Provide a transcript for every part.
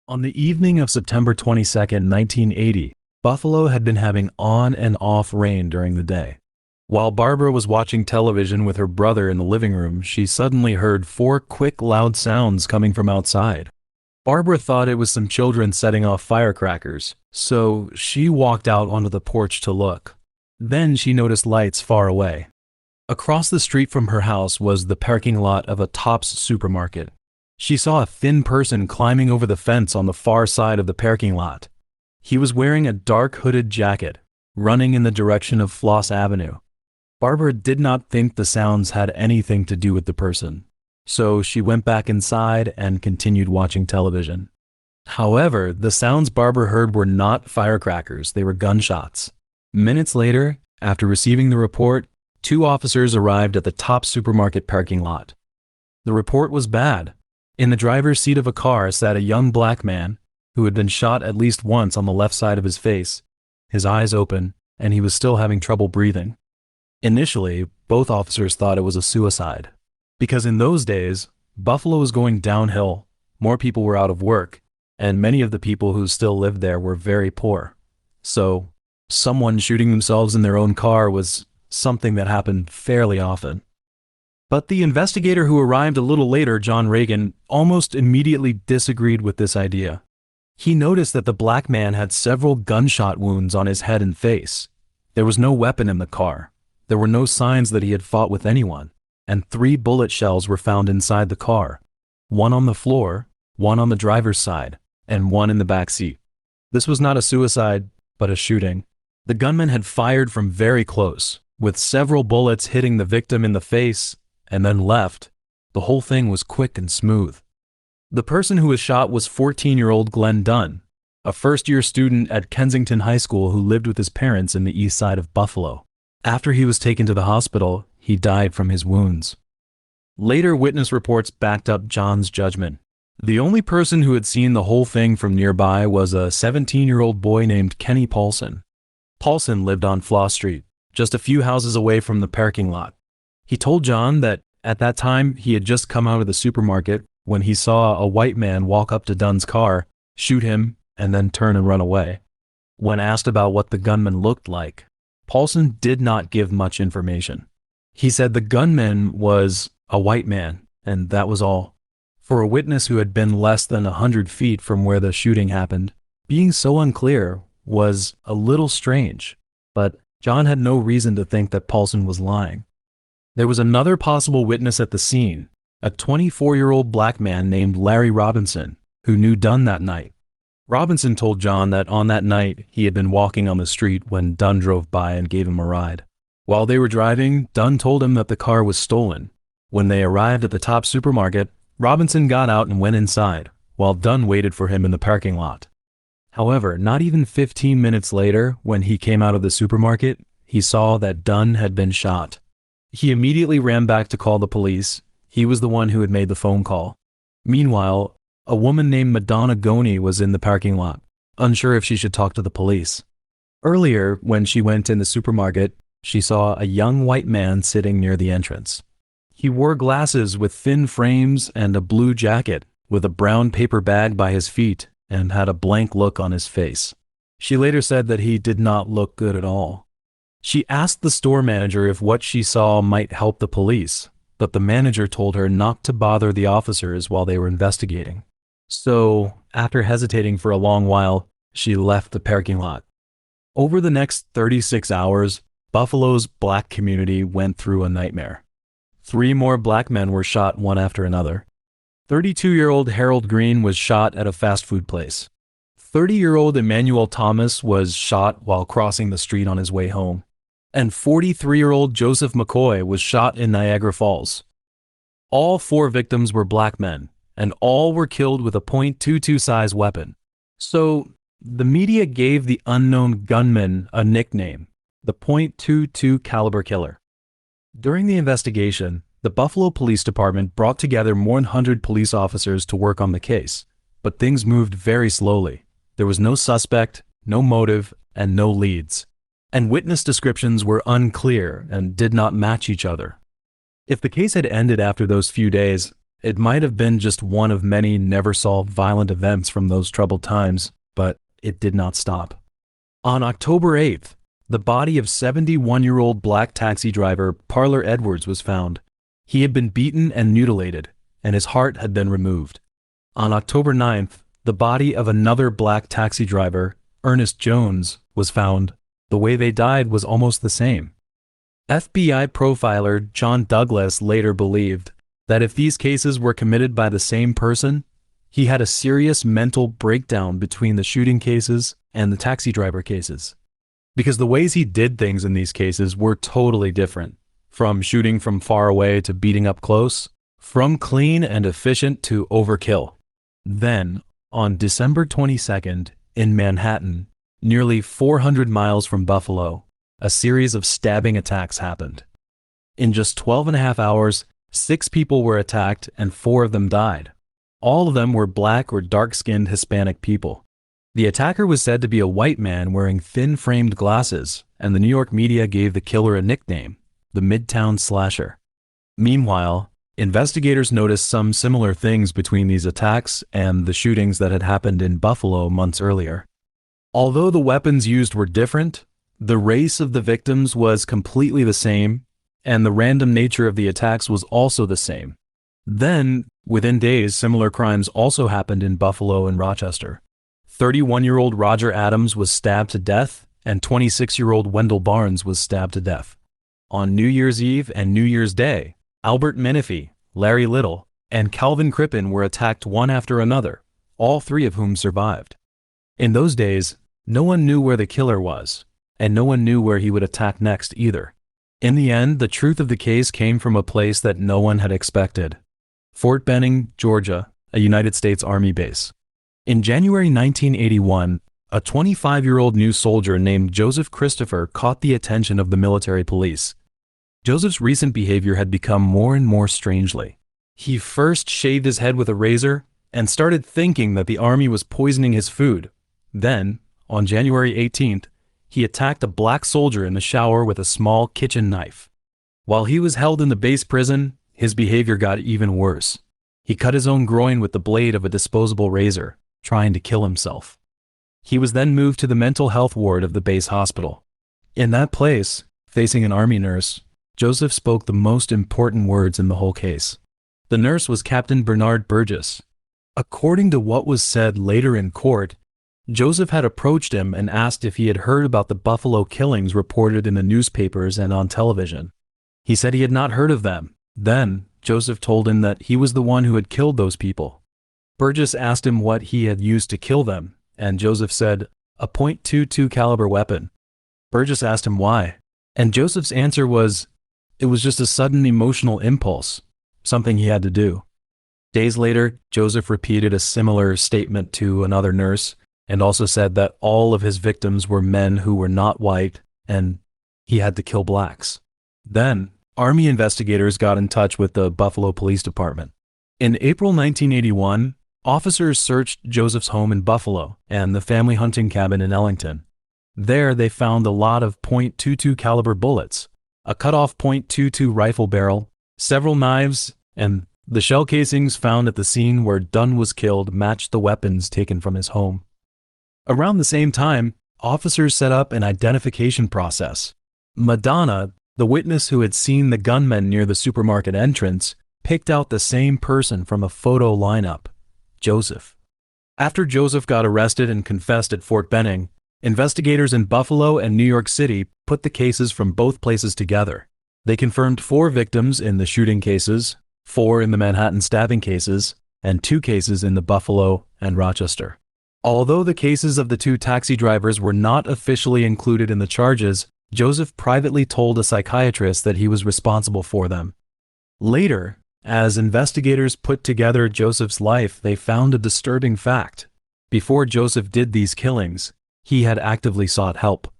On the evening of September 22nd, 1980, Buffalo had been having on and off rain during the day. While Barbara was watching television with her brother in the living room, she suddenly heard four quick, loud sounds coming from outside. Barbara thought it was some children setting off firecrackers, so she walked out onto the porch to look. Then she noticed lights far away. Across the street from her house was the parking lot of a Tops supermarket. She saw a thin person climbing over the fence on the far side of the parking lot. He was wearing a dark hooded jacket, running in the direction of Floss Avenue. Barbara did not think the sounds had anything to do with the person, so she went back inside and continued watching television. However, the sounds Barbara heard were not firecrackers, they were gunshots. Minutes later, after receiving the report, two officers arrived at the Tops supermarket parking lot. The report was bad. In the driver's seat of a car sat a young black man who had been shot at least once on the left side of his face, his eyes open, and he was still having trouble breathing. Initially, both officers thought it was a suicide, because in those days, Buffalo was going downhill, more people were out of work, and many of the people who still lived there were very poor. So, someone shooting themselves in their own car was something that happened fairly often. But the investigator who arrived a little later, John Reagan, almost immediately disagreed with this idea. He noticed that the black man had several gunshot wounds on his head and face. There was no weapon in the car. There were no signs that he had fought with anyone, and 3 bullet shells were found inside the car. 1 on the floor, 1 on the driver's side, and 1 in the back seat. This was not a suicide, but a shooting. The gunman had fired from very close, with several bullets hitting the victim in the face, and then left. The whole thing was quick and smooth. The person who was shot was 14-year-old Glenn Dunn, a first-year student at Kensington High School who lived with his parents in the east side of Buffalo. After he was taken to the hospital, he died from his wounds. Later witness reports backed up John's judgment. The only person who had seen the whole thing from nearby was a 17-year-old boy named Kenny Paulson. Paulson lived on Floss Street, just a few houses away from the parking lot. He told John that at that time he had just come out of the supermarket when he saw a white man walk up to Dunn's car, shoot him, and then turn and run away. When asked about what the gunman looked like, Paulson did not give much information. He said the gunman was a white man, and that was all. For a witness who had been less than 100 feet from where the shooting happened, being so unclear was a little strange, but John had no reason to think that Paulson was lying. There was another possible witness at the scene, a 24-year-old black man named Larry Robinson, who knew Dunn that night. Robinson told John that on that night he had been walking on the street when Dunn drove by and gave him a ride. While they were driving, Dunn told him that the car was stolen. When they arrived at the Tops supermarket, Robinson got out and went inside, while Dunn waited for him in the parking lot. However, not even 15 minutes later, when he came out of the supermarket, he saw that Dunn had been shot. He immediately ran back to call the police. He was the one who had made the phone call. Meanwhile, a woman named Madonna Goney was in the parking lot, unsure if she should talk to the police. Earlier, when she went in the supermarket, she saw a young white man sitting near the entrance. He wore glasses with thin frames and a blue jacket, with a brown paper bag by his feet, and had a blank look on his face. She later said that he did not look good at all. She asked the store manager if what she saw might help the police, but the manager told her not to bother the officers while they were investigating. So, after hesitating for a long while, she left the parking lot. Over the next 36 hours, Buffalo's black community went through a nightmare. 3 more black men were shot one after another. 32-year-old Harold Green was shot at a fast food place. 30-year-old Emmanuel Thomas was shot while crossing the street on his way home. And 43-year-old Joseph McCoy was shot in Niagara Falls. All 4 victims were black men, and all were killed with a .22 size weapon. So, the media gave the unknown gunman a nickname, the .22 caliber killer. During the investigation, the Buffalo Police Department brought together more than 100 police officers to work on the case, but things moved very slowly. There was no suspect, no motive, and no leads. And witness descriptions were unclear and did not match each other. If the case had ended after those few days, It might have been just one of many never-solved violent events from those troubled times, but it did not stop. On October 8th, the body of 71-year-old black taxi driver Parler Edwards was found. He had been beaten and mutilated, and his heart had been removed. On October 9th, the body of another black taxi driver, Ernest Jones, was found. The way they died was almost the same. FBI profiler John Douglas later believed that if these cases were committed by the same person, he had a serious mental breakdown between the shooting cases and the taxi driver cases. Because the ways he did things in these cases were totally different. From shooting from far away to beating up close, from clean and efficient to overkill. Then, on December 22nd, in Manhattan, nearly 400 miles from Buffalo, a series of stabbing attacks happened. In just 12.5 hours, 6 people were attacked and 4 of them died. All of them were black or dark-skinned Hispanic people. The attacker was said to be a white man wearing thin-framed glasses, and the New York media gave the killer a nickname, the Midtown Slasher. Meanwhile, investigators noticed some similar things between these attacks and the shootings that had happened in Buffalo months earlier. Although the weapons used were different, the race of the victims was completely the same, and the random nature of the attacks was also the same. Then, within days, similar crimes also happened in Buffalo and Rochester. 31-year-old Roger Adams was stabbed to death, and 26-year-old Wendell Barnes was stabbed to death. On New Year's Eve and New Year's Day, Albert Menifee, Larry Little, and Calvin Crippen were attacked one after another, all 3 of whom survived. In those days, no one knew where the killer was, and no one knew where he would attack next either. In the end, the truth of the case came from a place that no one had expected: Fort Benning, Georgia, a United States Army base. In January 1981, a 25-year-old new soldier named Joseph Christopher caught the attention of the military police. Joseph's recent behavior had become more and more strangely. He first shaved his head with a razor and started thinking that the army was poisoning his food. Then, on January 18th, he attacked a black soldier in the shower with a small kitchen knife. While he was held in the base prison, his behavior got even worse. He cut his own groin with the blade of a disposable razor, trying to kill himself. He was then moved to the mental health ward of the base hospital. In that place, facing an army nurse, Joseph spoke the most important words in the whole case. The nurse was Captain Bernard Burgess. According to what was said later in court, Joseph had approached him and asked if he had heard about the Buffalo killings reported in the newspapers and on television. He said he had not heard of them. Then, Joseph told him that he was the one who had killed those people. Burgess asked him what he had used to kill them, and Joseph said, a .22 caliber weapon. Burgess asked him why, and Joseph's answer was, it was just a sudden emotional impulse, something he had to do. Days later, Joseph repeated a similar statement to another nurse, and also said that all of his victims were men who were not white, and he had to kill blacks. Then, Army investigators got in touch with the Buffalo Police Department. In April 1981, officers searched Joseph's home in Buffalo and the family hunting cabin in Ellington. There, they found a lot of .22 caliber bullets, a cut-off .22 rifle barrel, several knives, and the shell casings found at the scene where Dunn was killed matched the weapons taken from his home. Around the same time, officers set up an identification process. Madonna, the witness who had seen the gunmen near the supermarket entrance, picked out the same person from a photo lineup: Joseph. After Joseph got arrested and confessed at Fort Benning, investigators in Buffalo and New York City put the cases from both places together. They confirmed 4 victims in the shooting cases, 4 in the Manhattan stabbing cases, and 2 cases in the Buffalo and Rochester. Although the cases of the 2 taxi drivers were not officially included in the charges, Joseph privately told a psychiatrist that he was responsible for them. Later, as investigators put together Joseph's life, they found a disturbing fact. Before Joseph did these killings, he had actively sought help.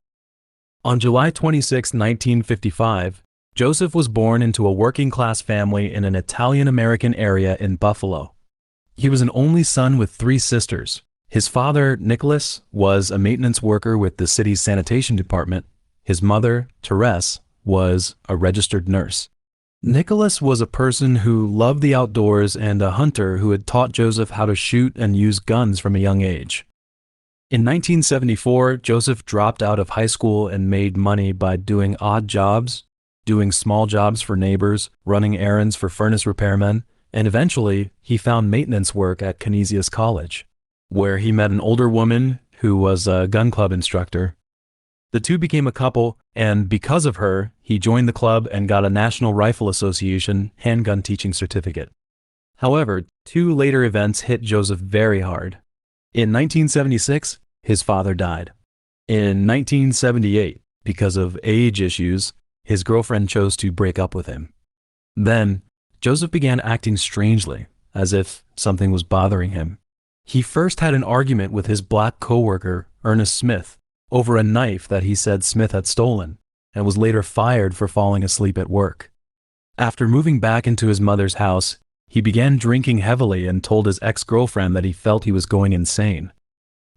On July 26, 1955, Joseph was born into a working-class family in an Italian-American area in Buffalo. He was an only son with 3 sisters. His father, Nicholas, was a maintenance worker with the city's sanitation department. His mother, Therese, was a registered nurse. Nicholas was a person who loved the outdoors and a hunter who had taught Joseph how to shoot and use guns from a young age. In 1974, Joseph dropped out of high school and made money by doing odd jobs, doing small jobs for neighbors, running errands for furnace repairmen, and eventually he found maintenance work at Canisius College, where he met an older woman who was a gun club instructor. The two became a couple, and because of her, he joined the club and got a National Rifle Association handgun teaching certificate. However, two later events hit Joseph very hard. In 1976, his father died. In 1978, because of age issues, his girlfriend chose to break up with him. Then, Joseph began acting strangely, as if something was bothering him. He first had an argument with his black coworker, Ernest Smith, over a knife that he said Smith had stolen, and was later fired for falling asleep at work. After moving back into his mother's house, he began drinking heavily and told his ex-girlfriend that he felt he was going insane.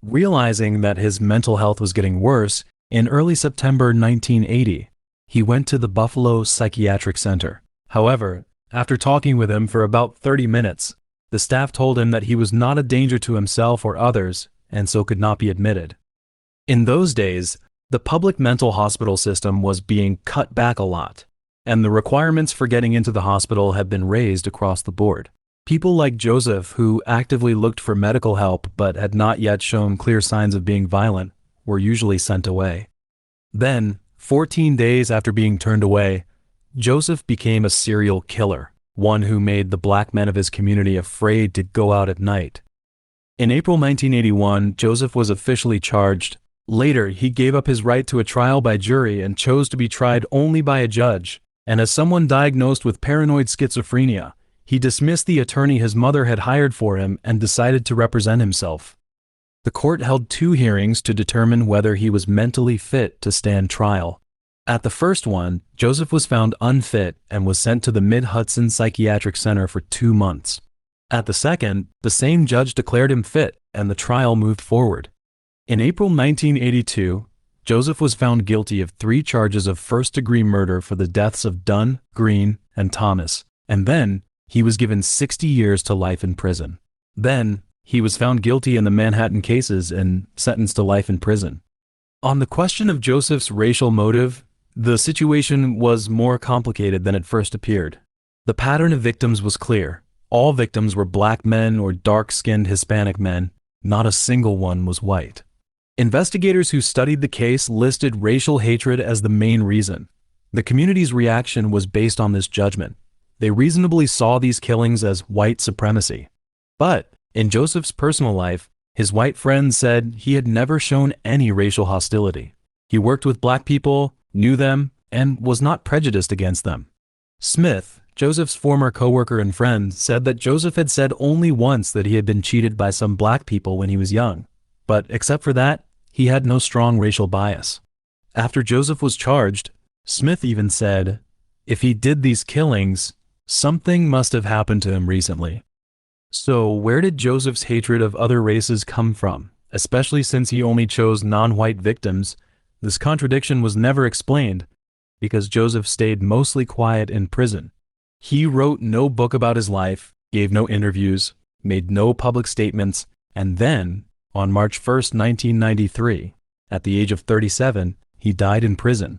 Realizing that his mental health was getting worse, in early September 1980, he went to the Buffalo Psychiatric Center. However, after talking with him for about 30 minutes, the staff told him that he was not a danger to himself or others, and so could not be admitted. In those days, the public mental hospital system was being cut back a lot, and the requirements for getting into the hospital had been raised across the board. People like Joseph, who actively looked for medical help but had not yet shown clear signs of being violent, were usually sent away. Then, 14 days after being turned away, Joseph became a serial killer, one who made the black men of his community afraid to go out at night. In April 1981, Joseph was officially charged. Later, he gave up his right to a trial by jury and chose to be tried only by a judge, and as someone diagnosed with paranoid schizophrenia, he dismissed the attorney his mother had hired for him and decided to represent himself. The court held 2 hearings to determine whether he was mentally fit to stand trial. At the first one, Joseph was found unfit and was sent to the Mid-Hudson Psychiatric Center for 2 months. At the second, the same judge declared him fit and the trial moved forward. In April 1982, Joseph was found guilty of 3 charges of first-degree murder for the deaths of Dunn, Green, and Thomas, and then he was given 60 years to life in prison. Then, he was found guilty in the Manhattan cases and sentenced to life in prison. On the question of Joseph's racial motive, the situation was more complicated than it first appeared. The pattern of victims was clear. All victims were black men or dark-skinned Hispanic men. Not a single one was white. Investigators who studied the case listed racial hatred as the main reason. The community's reaction was based on this judgment. They reasonably saw these killings as white supremacy. But in Joseph's personal life, his white friends said he had never shown any racial hostility. He worked with black people, knew them, and was not prejudiced against them. Smith, Joseph's former coworker and friend, said that Joseph had said only once that he had been cheated by some black people when he was young. But except for that, he had no strong racial bias. After Joseph was charged, Smith even said, if he did these killings, something must have happened to him recently. So where did Joseph's hatred of other races come from? Especially since he only chose non-white victims, this contradiction was never explained because Joseph stayed mostly quiet in prison. He wrote no book about his life, gave no interviews, made no public statements, and then, on March 1st, 1993, at the age of 37, he died in prison,